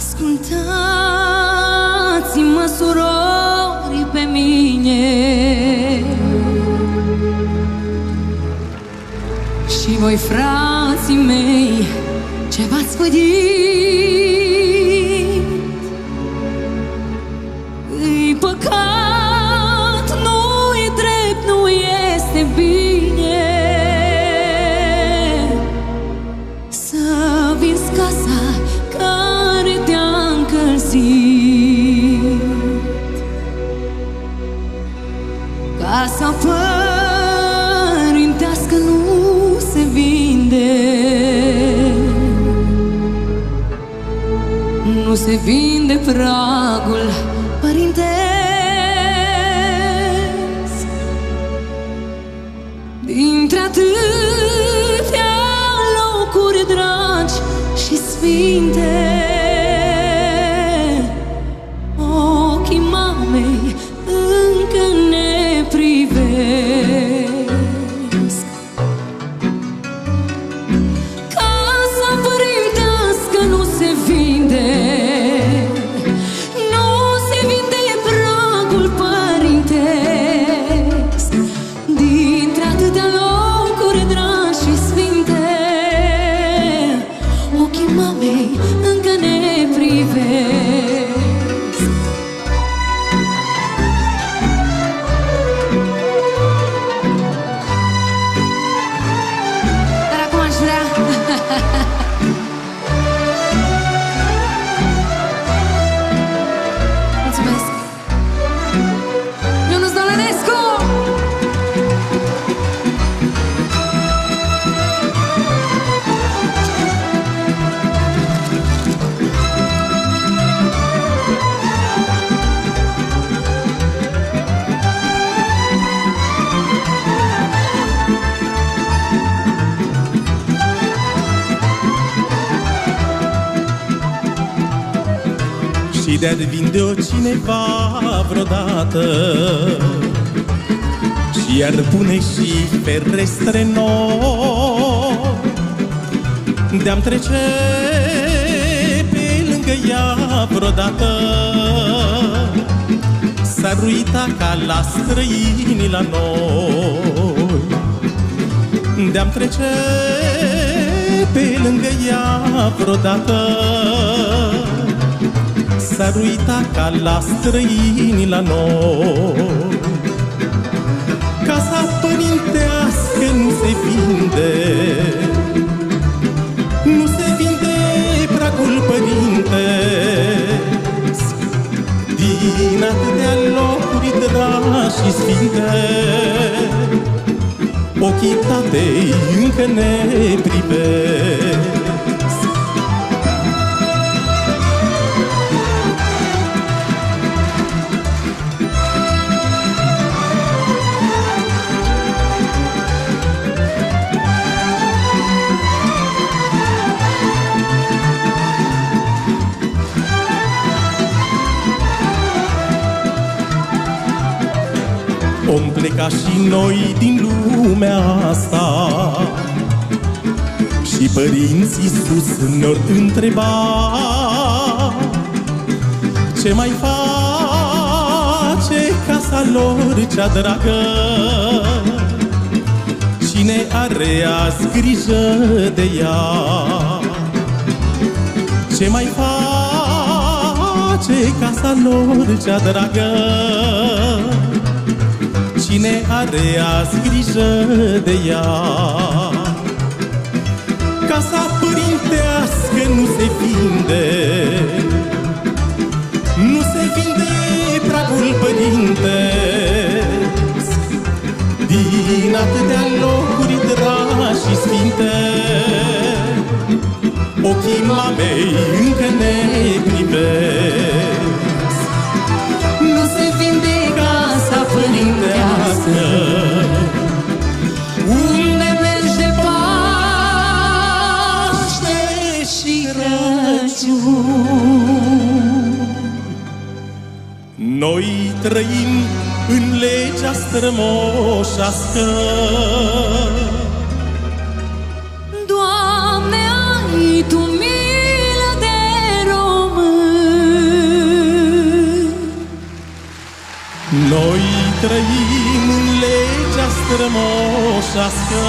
Ascultați-mă, surori, pe mine și voi, frații mei, ce v-ați pădit. E păcat, nu-i drept, nu este bine să vinzi casa care te-a încălzit. Casa părintească nu se vinde, nu se vinde pragul părintesc. Dintre atâtea locuri dragi și sfinte, ochii mamei încă ne privesc. Casa părintească nu se vinde, nu se vinde pragul părintesc. Dintre atâtea locuri dragi și sfinte, ochii mamei încă ne privesc. Dar acum aș vrea mulțumesc, Ionuț Dolănescu! Și de-ar vinde-o cineva vreodată și ar pune și ferestre noi, de-am trece pe lângă ea vreodată, s-ar uita ca la străini la noi. De-am trece pe lângă ea vreodată, s-ar uita ca la străini la noi. Casa părintească nu se vinde, nu se vinde pragul părintesc. Din atâtea locuri dragi și sfinte, ochii tatei încă ne privesc. Om pleca și noi din lumea asta și părinții sus ne-or întreba: ce mai face casa lor cea dragă? Cine are azi grijă de ea? Ce mai face casa lor cea dragă? Cine are azi grijă de ea? Casa părintească nu se vinde, nu se vinde pragul părintesc. Din atâtea locuri dragi și sfinte, ochii mamei încă ne privesc. Nu se vinde casa părintească, unde mergi de Paște și Crăciun. Noi trăim în legea strămoșească. Doamne, ai Tu milă de român. Noi trăim în legea strămoșească.